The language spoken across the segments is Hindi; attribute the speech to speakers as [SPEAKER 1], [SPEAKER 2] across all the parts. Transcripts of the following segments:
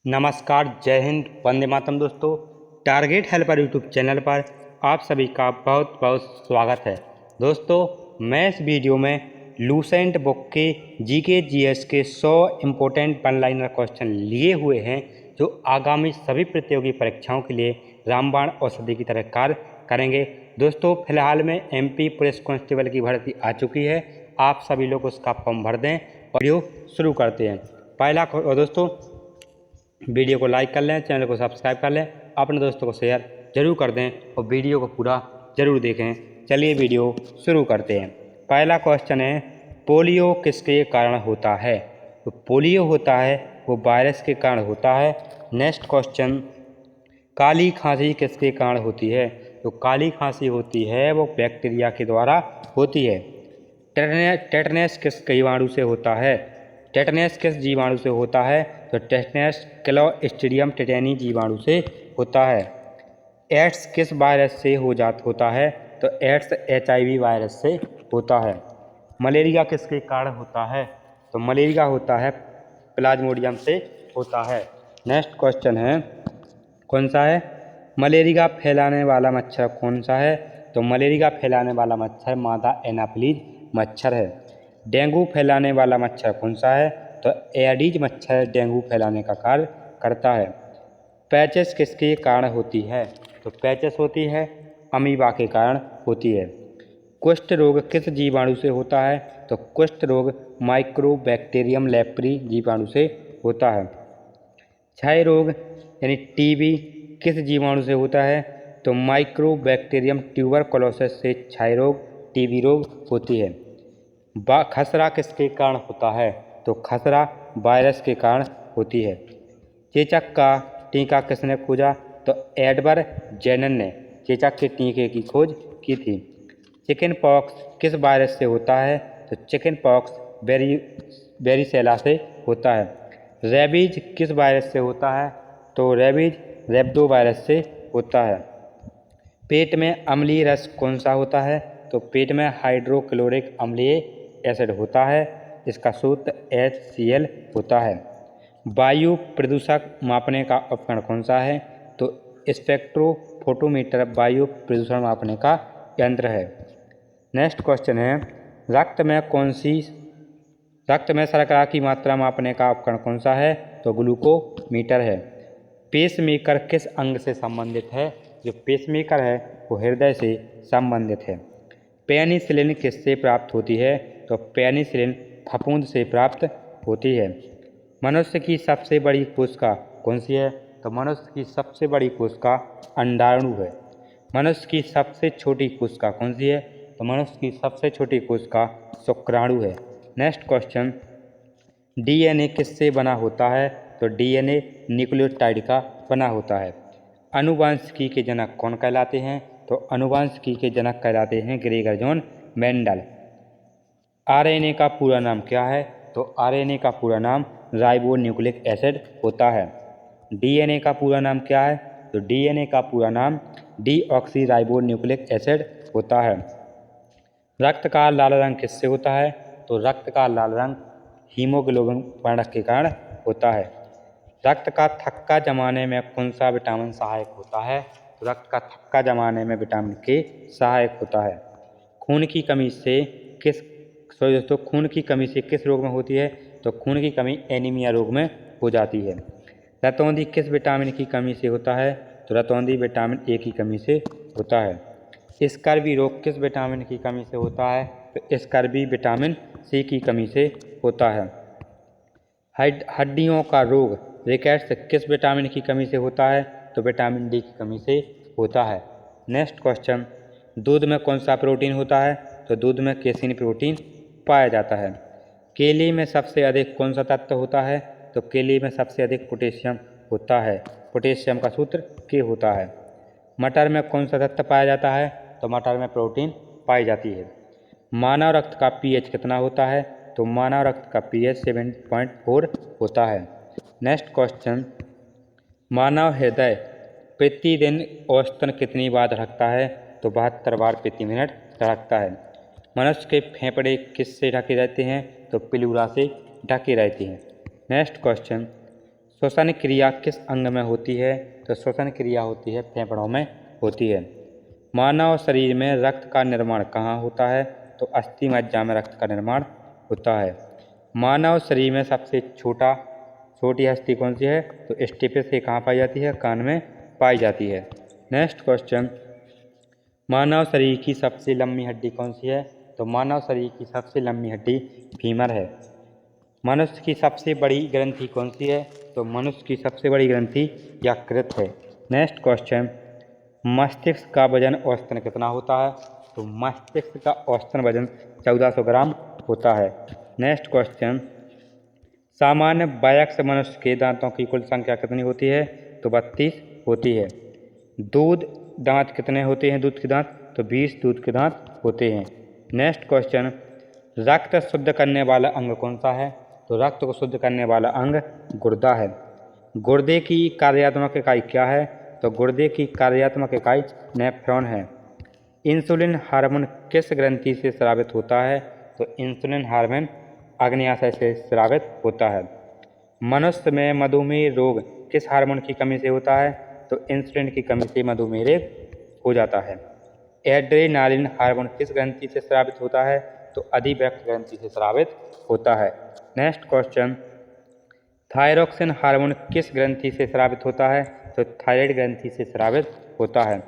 [SPEAKER 1] नमस्कार, जय हिंद, वंदे मातरम दोस्तों। टारगेट हेल्पर यूट्यूब चैनल पर आप सभी का बहुत बहुत स्वागत है। दोस्तों, मैं इस वीडियो में लूसेंट बुक के जीके जीएस के 100 इम्पोर्टेंट वन लाइनर क्वेश्चन लिए हुए हैं जो आगामी सभी प्रतियोगी परीक्षाओं के लिए रामबाण औषधि की तरह कार्य करेंगे। दोस्तों, फिलहाल में एमपी पुलिस कांस्टेबल की भर्ती आ चुकी है। आप सभी लोग उसका फॉर्म भर दें और वीडियो शुरू करते हैं। दोस्तों, वीडियो को लाइक कर लें, चैनल को सब्सक्राइब कर लें, अपने दोस्तों को शेयर जरूर कर दें और वीडियो को पूरा जरूर देखें। चलिए वीडियो शुरू करते हैं। पहला क्वेश्चन है, पोलियो किसके कारण होता है? तो पोलियो होता है वो वायरस के कारण होता है। नेक्स्ट क्वेश्चन, काली खांसी किसके कारण होती है? तो काली खांसी होती है वो बैक्टीरिया के द्वारा होती है। टेटनेस किस जीवाणु से होता है? टेटनेस किस जीवाणु से होता है? तो टेटनेस क्लोस्ट्रीडियम टेटेनी जीवाणु से होता है। एड्स किस वायरस से होता है? तो एड्स HIV वायरस से होता है। मलेरिया किसके कारण होता है? तो मलेरिया होता है प्लाज्मोडियम से होता है। नेक्स्ट क्वेश्चन है, कौन सा है? मलेरिया फैलाने वाला मच्छर कौन सा है? तो मलेरिया फैलाने वाला मच्छर मादा एनाफिलीज मच्छर है। डेंगू फैलाने वाला मच्छर कौन सा है? तो एडीज मच्छर डेंगू फैलाने का कार्य करता है। पैचेस किसके कारण होती है? तो पैचेस होती है अमीबा के कारण होती है। कुष्ठ रोग किस जीवाणु से होता है? तो कुष्ठ रोग माइक्रोबैक्टीरियम लेप्री जीवाणु से होता है। क्षय रोग यानी टीबी किस जीवाणु से होता है? तो माइक्रोबैक्टीरियम ट्यूबरकुलोसिस से क्षय रोग टीबी रोग होती है। खसरा किसके कारण होता है? तो खसरा वायरस के कारण होती है। चेचक का टीका किसने खोजा? तो एडवर्ड जेनर ने चेचक के टीके की खोज की थी। चिकन पॉक्स किस वायरस से होता है? तो चिकन पॉक्स वेरिसेला से होता है। रेबीज किस वायरस से होता है? तो रेबीज रेब्डो वायरस से होता है। पेट में अम्लीय रस कौन सा होता है? तो पेट में हाइड्रोक्लोरिक अम्लीय एसिड होता है। इसका सूत्र HCl होता है। वायु प्रदूषक मापने का उपकरण कौन सा है? तो स्पेक्ट्रोफोटोमीटर वायु प्रदूषण मापने का यंत्र है। नेक्स्ट क्वेश्चन है, रक्त में शर्करा की मात्रा मापने का उपकरण कौन सा है? तो ग्लूकोमीटर है। पेसमेकर किस अंग से संबंधित है? जो पेसमेकर है वो हृदय से संबंधित है। पेनिसिलिन किससे प्राप्त होती है? तो पेनिसिलिन फफूंद से प्राप्त होती है। मनुष्य की सबसे बड़ी कोशिका कौन सी है? तो मनुष्य की सबसे बड़ी कोशिका अंडाणु है। मनुष्य की सबसे छोटी कोशिका कौन सी है? तो मनुष्य की सबसे छोटी कोशिका शुक्राणु है। नेक्स्ट क्वेश्चन, DNA किससे बना होता है? तो DNA न्यूक्लियोटाइड का बना होता है। आनुवंशिकी के जनक कौन कहलाते हैं? तो आनुवंशिकी के जनक कहलाते हैं ग्रेगर जॉन मेंडल। RNA का पूरा नाम क्या है? तो RNA का पूरा नाम राइबो न्यूक्लिक एसिड होता है। DNA का पूरा नाम क्या है? तो DNA का पूरा नाम डीऑक्सी राइबो न्यूक्लिक एसिड होता है। रक्त का लाल रंग किससे होता है? तो रक्त का लाल रंग हीमोग्लोबिन वर्णक के कारण होता है। रक्त का थक्का जमाने में कौन सा विटामिन सहायक होता है? तो रक्त का थक्का जमाने में विटामिन के सहायक होता है। खून की कमी से किस रोग में होती है? तो खून की कमी एनीमिया रोग में हो जाती है। रतौंधी किस विटामिन की कमी से होता है? तो रतौंधी विटामिन A की कमी से होता है। स्कर्वी रोग किस विटामिन की कमी से होता है? तो स्कर्वी विटामिन C की कमी से होता है। हड्डियों का रोग रिकेट्स किस विटामिन की कमी से होता है? तो विटामिन D की कमी से होता है। नेक्स्ट क्वेश्चन, दूध में कौन सा प्रोटीन होता है? तो दूध में केसिन प्रोटीन पाया जाता है। केले में सबसे अधिक कौन सा तत्व होता है? तो केले में सबसे अधिक पोटेशियम होता है। पोटेशियम का सूत्र K होता है। मटर में कौन सा तत्व पाया जाता है? तो मटर में प्रोटीन पाई जाती है। मानव रक्त का pH कितना होता है? तो मानव रक्त का pH 7.4 होता है। नेक्स्ट क्वेश्चन, मानव हृदय प्रतिदिन औसतन कितनी बार धड़कता है? तो 72 बार प्रति मिनट धड़कता है। मनुष्य के फेफड़े किससे ढके रहते हैं? तो प्लूरा से ढके रहते हैं। नेक्स्ट क्वेश्चन, श्वसन क्रिया किस अंग में होती है? तो श्वसन क्रिया होती है फेफड़ों में होती है। मानव शरीर में रक्त का निर्माण कहाँ होता है? तो अस्थि मज्जा में रक्त का निर्माण होता है। मानव शरीर में सबसे छोटी हस्ती कौन सी है? तो स्टेपिस से कहाँ पाई जाती है? कान में पाई जाती है। नेक्स्ट क्वेश्चन, मानव शरीर की सबसे लंबी हड्डी कौन सी है? तो मानव शरीर की सबसे लंबी हड्डी फीमर है। मनुष्य की सबसे बड़ी ग्रंथि कौन सी है? तो मनुष्य की सबसे बड़ी ग्रंथि यकृत है। नेक्स्ट क्वेश्चन, मस्तिष्क का वजन औसतन कितना होता है? तो मस्तिष्क का औसतन वजन 1400 ग्राम होता है। नेक्स्ट क्वेश्चन, सामान्य वयस्क मनुष्य के दांतों की कुल संख्या कितनी होती है? तो 32 होती है। दांत कितने होते हैं दूध के दांत? तो 20 दूध के दांत होते हैं। नेक्स्ट क्वेश्चन, रक्त शुद्ध करने वाला अंग कौन सा है? तो रक्त को शुद्ध करने वाला अंग गुर्दा है। गुर्दे की कार्यात्मक इकाई क्या है? तो गुर्दे की कार्यात्मक इकाई नेफ्रॉन है। इंसुलिन हार्मोन किस ग्रंथि से स्रावित होता है? तो इंसुलिन हार्मोन अग्न्याशय से स्रावित होता है। मनुष्य में मधुमेह रोग किस हार्मोन की कमी से होता है? तो इंसुलिन की कमी से मधुमेह रोग हो जाता है। एड्रेनालिन हार्मोन किस ग्रंथि से स्रावित होता है? तो अधिव्यक्त ग्रंथि से स्रावित होता है। नेक्स्ट क्वेश्चन, थायरोक्सिन हार्मोन किस ग्रंथि से स्रावित होता है? तो थायराइड ग्रंथि से स्रावित होता है।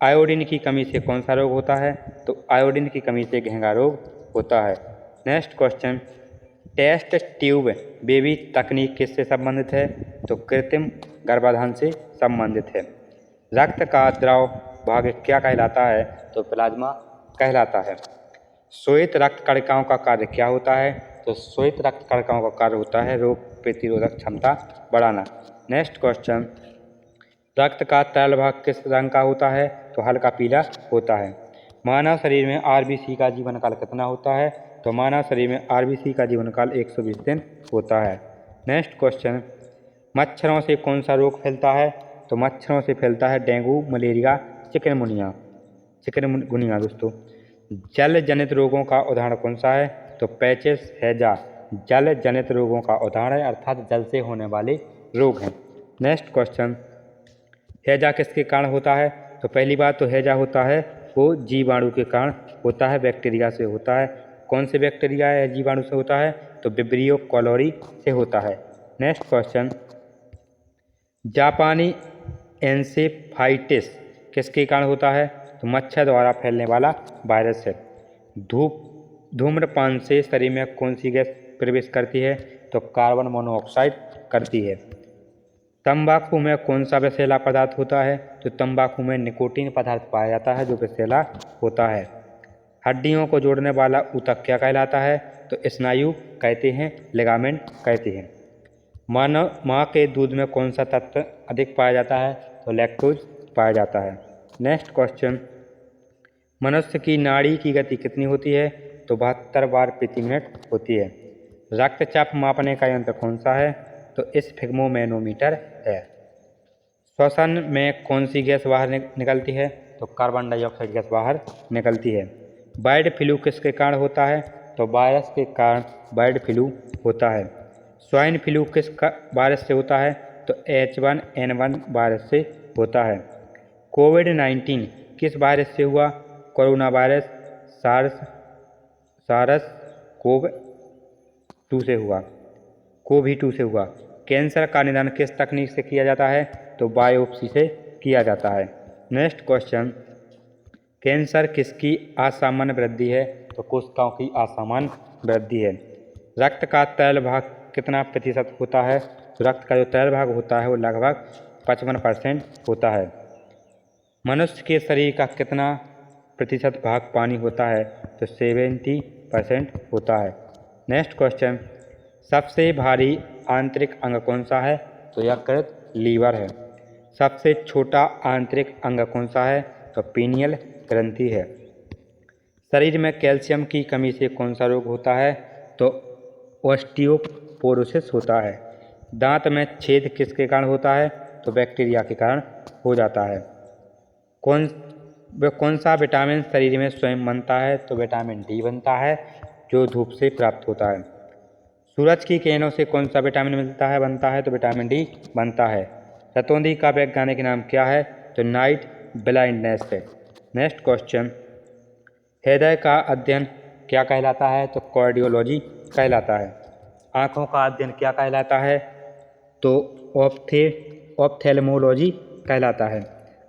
[SPEAKER 1] आयोडीन की कमी से कौन सा रोग होता है? तो आयोडीन की कमी से घेंघा रोग होता है। Next question, test tube baby तकनीक किससे संबंधित है? तो कृत्रिम गर्भाधान से संबंधित है। रक्त का द्रव भाग क्या कहलाता है? तो प्लाज्मा कहलाता है। श्वेत रक्त कणिकाओं का कार्य क्या होता है? तो श्वेत रक्त कणिकाओं का कार्य होता है रोग प्रतिरोधक क्षमता बढ़ाना। नेक्स्ट क्वेश्चन, रक्त का तरल भाग किस रंग का होता है? तो हल्का पीला होता है। मानव शरीर में आरबीसी का जीवन काल कितना होता है? तो मानव शरीर में आरबीसी का जीवन काल 120 दिन होता है। नेक्स्ट क्वेश्चन, मच्छरों से कौन सा रोग फैलता है? तो मच्छरों से फैलता है डेंगू, मलेरिया, चिकनगुनिया दोस्तों। जल जनित रोगों का उदाहरण कौन सा है? तो पैचिस, हैजा जल जनित रोगों का उदाहरण है, अर्थात जल से होने वाले रोग हैं। नेक्स्ट क्वेश्चन, हैजा किसके कारण होता है? तो पहली बात तो हैजा होता है वो जीवाणु के कारण होता है, बैक्टीरिया से होता है। कौन से बैक्टीरिया या जीवाणु से होता है? तो विब्रियो कॉलोरी से होता है। नेक्स्ट क्वेश्चन, जापानी एन्सेफाइटिस किसके कारण होता है? तो मच्छर द्वारा फैलने वाला वायरस है। धूम्रपान से शरीर में कौन सी गैस प्रवेश करती है? तो कार्बन मोनोऑक्साइड करती है। तंबाकू में कौन सा विषैला पदार्थ होता है? तो तंबाकू में निकोटीन पदार्थ पाया जाता है जो विषैला होता है। हड्डियों को जोड़ने वाला ऊतक क्या कहलाता है? तो स्नायु कहते हैं, लिगामेंट कहते हैं। माँ के दूध में कौन सा तत्व अधिक पाया जाता है? तो लैक्टोज पाया जाता है। नेक्स्ट क्वेश्चन, मनुष्य की नाड़ी की गति कितनी होती है? तो 72 बार प्रति मिनट होती है। रक्तचाप मापने का यंत्र कौन सा है? तो स्फिग्मोमैनोमीटर है। श्वसन में कौन सी गैस बाहर निकलती है? तो कार्बन डाइऑक्साइड गैस बाहर निकलती है। बर्ड फ्लू किसके कारण होता है? तो वायरस के कारण बर्ड फ्लू होता है। स्वाइन फ्लू किस वायरस से होता है? तो H1N1 वायरस से होता है। कोविड-19 किस वायरस से हुआ? कोरोना वायरस, सारस कोव-2 से हुआ, कोवी-2 से हुआ। कैंसर का निदान किस तकनीक से किया जाता है? तो बायोप्सी से किया जाता है। नेक्स्ट क्वेश्चन, कैंसर किसकी असामान्य वृद्धि है? तो कोशिकाओं की असामान्य वृद्धि है। रक्त का तरल भाग कितना प्रतिशत होता है? तो रक्त का जो तरल भाग होता है वो लगभग 55% होता है। मनुष्य के शरीर का कितना प्रतिशत भाग पानी होता है? तो 70% होता है। नेक्स्ट क्वेश्चन, सबसे भारी आंतरिक अंग कौन सा है? तो यकृत, लीवर है। सबसे छोटा आंतरिक अंग कौन सा है? तो पीनियल ग्रंथि है। शरीर में कैल्शियम की कमी से कौन सा रोग होता है? तो ऑस्टियोपोरोसिस होता है। दांत में छेद किसके कारण होता है? तो बैक्टीरिया के कारण हो जाता है। कौन सा विटामिन शरीर में स्वयं बनता है? तो विटामिन डी बनता है जो धूप से प्राप्त होता है। सूरज की किरणों से कौन सा विटामिन बनता है तो विटामिन डी बनता है। रतौंधी का वैज्ञानिक नाम क्या है तो नाइट ब्लाइंडनेस है। नेक्स्ट क्वेश्चन, हृदय का अध्ययन क्या कहलाता है तो कार्डियोलॉजी कहलाता है। आँखों का अध्ययन क्या कहलाता है तो ऑप्थेल्मोलॉजी कहलाता है।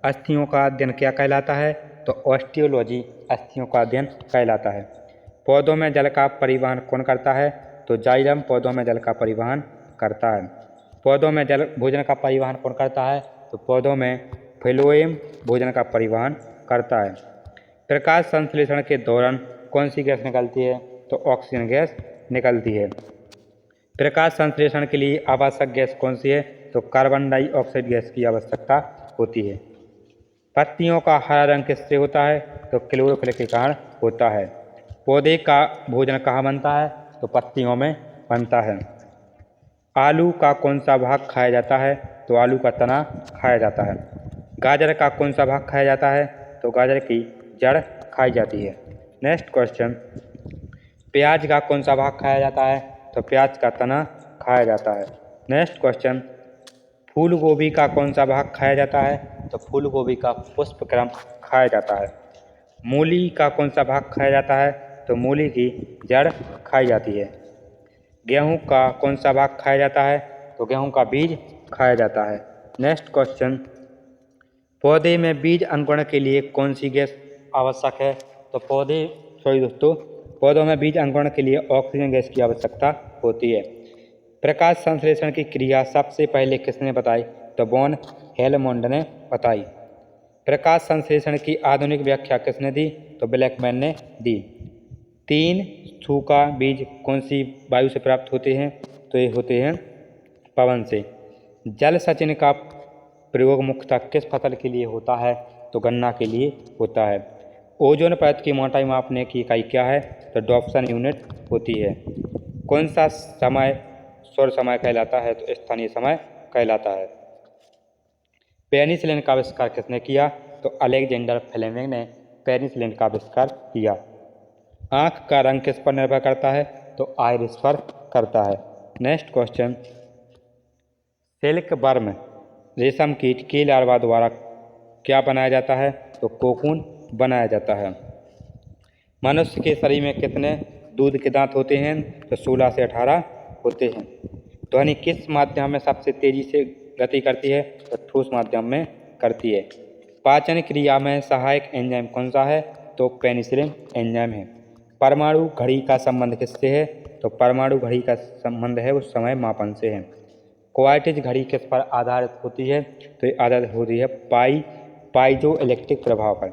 [SPEAKER 1] अस्थियों का अध्ययन क्या कहलाता है तो ऑस्टियोलॉजी अस्थियों का अध्ययन कहलाता है। पौधों में जल का परिवहन कौन करता है तो जाइलम पौधों में जल का परिवहन करता है। पौधों में जल भोजन का परिवहन कौन करता है तो पौधों में फ्लोएम भोजन का परिवहन करता है। प्रकाश संश्लेषण के दौरान कौन सी गैस निकलती है तो ऑक्सीजन गैस निकलती है। प्रकाश संश्लेषण के लिए आवश्यक गैस कौन सी है तो कार्बन डाइऑक्साइड गैस की आवश्यकता होती है। पत्तियों का हरा रंग किससे होता है तो क्लोरोफिल के कारण होता है। पौधे का भोजन कहाँ बनता है तो पत्तियों में बनता है। आलू का कौन सा भाग खाया जाता है तो आलू का तना खाया जाता है। गाजर का कौन सा भाग खाया जाता है तो गाजर की जड़ खाई जाती है। नेक्स्ट क्वेश्चन, प्याज का कौन सा भाग खाया जाता है तो प्याज का तना खाया जाता है। नेक्स्ट क्वेश्चन, फूल गोभी का कौन सा भाग खाया जाता है तो फूल गोभी का पुष्पक्रम खाया जाता है। मूली का कौन सा भाग खाया जाता है तो मूली की जड़ खाई जाती है। गेहूं का कौन सा भाग खाया जाता है तो गेहूं का बीज खाया जाता है। नेक्स्ट क्वेश्चन, पौधे में बीज अंकुरण के लिए कौन सी गैस आवश्यक है तो पौधों में बीज अंकुरण के लिए ऑक्सीजन गैस की आवश्यकता होती है। प्रकाश संश्लेषण की क्रिया सबसे पहले किसने बताई तो वॉन हेलमोंड ने बताई। प्रकाश संश्लेषण की आधुनिक व्याख्या किसने दी तो ब्लैकमैन ने दी। 3 सूखा बीज कौन सी वायु से प्राप्त होते हैं तो ये होते हैं पवन से। जल सचिन का प्रयोग मुख्यतः किस फसल के लिए होता है तो गन्ना के लिए होता है। ओजोन परत की मोटाई मापने की इकाई क्या है तो डॉप्सन यूनिट होती है। कौन सा समय सौर समय कहलाता है तो स्थानीय समय कहलाता है। पेनिसिलिन का आविष्कार किसने किया तो अलेक्जेंडर फ्लेमिंग ने पेनिसिलिन का आविष्कार किया। आँख का रंग किस पर निर्भर करता है तो आइरिस पर करता है। नेक्स्ट क्वेश्चन, सिल्क वर्म रेशम कीट के लार्वा द्वारा क्या बनाया जाता है तो कोकून बनाया जाता है। मनुष्य के शरीर में कितने दूध के दांत होते हैं तो 16 से 18 होते हैं। ध्वनि किस माध्यम में सबसे तेजी से गति करती है तो ठोस माध्यम में करती है। पाचन क्रिया में सहायक एंजाइम कौन सा है तो पेनिसिलिन एंजाइम है। परमाणु घड़ी का संबंध किससे है तो परमाणु घड़ी का संबंध है उस समय मापन से है। क्वार्टिज घड़ी किस पर आधारित होती है तो ये आधारित होती है पाइजो इलेक्ट्रिक प्रभाव पर।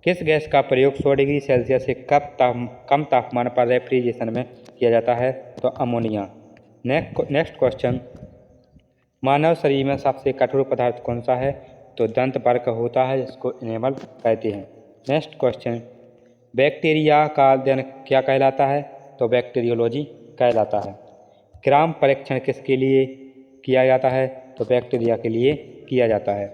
[SPEAKER 1] किस गैस का प्रयोग 100 डिग्री सेल्सियस से कम तापमान पर रेफ्रिजरेशन में किया जाता है तो अमोनिया। नेक्स्ट क्वेश्चन, मानव शरीर में सबसे कठोर पदार्थ कौन सा है तो दंत वर्क होता है जिसको इनेमल कहते हैं। नेक्स्ट क्वेश्चन, बैक्टीरिया का अध्ययन क्या कहलाता है तो बैक्टीरियोलॉजी कहलाता है। ग्राम परीक्षण किसके लिए किया जाता है तो बैक्टीरिया के लिए किया जाता है।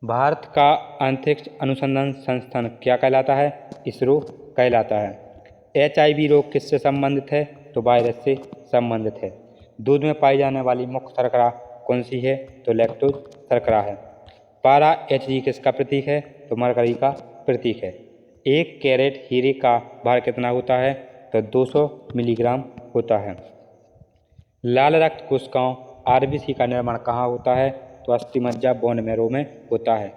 [SPEAKER 1] भारत का अंतरिक्ष अनुसंधान संस्थान क्या कहलाता है इसरो कहलाता है। HIV रोग किससे संबंधित है तो वायरस से संबंधित है। दूध में पाई जाने वाली मुख्य शर्करा कौन सी है तो लैक्टोज शर्करा है। पारा Hg किसका प्रतीक है तो मरकरी का प्रतीक है। 1 कैरेट हीरे का भार कितना होता है तो 200 मिलीग्राम होता है। लाल रक्त कोशिकाओं RBC का निर्माण कहाँ होता है तो अस्थिमज्जा बोन मैरो में होता है।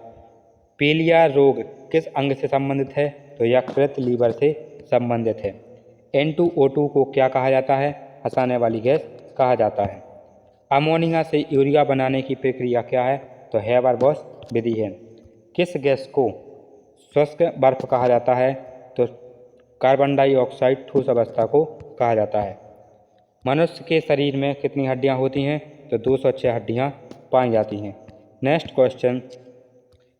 [SPEAKER 1] पीलिया रोग किस अंग से संबंधित है तो यकृत लीवर से संबंधित है। N2O2 को क्या कहा जाता है हंसाने वाली गैस कहा जाता है। अमोनिया से यूरिया बनाने की प्रक्रिया क्या है तो हेबर-बॉश विधि है। किस गैस को शुष्क बर्फ कहा जाता है तो कार्बन डाइऑक्साइड ठोस अवस्था को कहा जाता है। मनुष्य के शरीर में कितनी हड्डियां होती हैं तो 206 हड्डियां पाई जाती हैं। नेक्स्ट क्वेश्चन,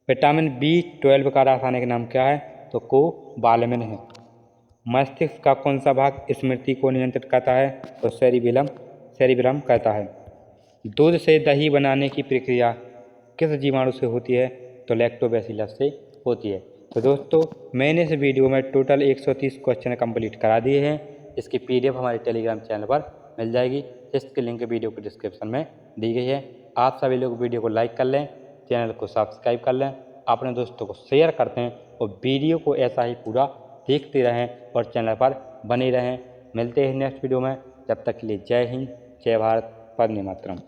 [SPEAKER 1] विटामिन B12 का रासायनिक नाम क्या है तो कोबालामिन है। मस्तिष्क का कौन सा भाग स्मृति को नियंत्रित करता है तो सेरिबेलम कहता है। दूध से दही बनाने की प्रक्रिया किस जीवाणु से होती है तो लैक्टोबैसिलस से होती है। तो दोस्तों मैंने इस वीडियो में टोटल 130 क्वेश्चन कंप्लीट करा दिए हैं। इसकी PDF हमारे टेलीग्राम चैनल पर मिल जाएगी, जिसकी लिंक वीडियो के डिस्क्रिप्शन में दी गई है। आप सभी लोग वीडियो को लाइक कर लें, चैनल को सब्सक्राइब कर लें, अपने दोस्तों को शेयर करते हैं और वीडियो को ऐसा ही पूरा देखते रहें और चैनल पर बने रहें। मिलते हैं नेक्स्ट वीडियो में, जब तक के लिए जय हिंद, जय भारत, वंदे मातरम।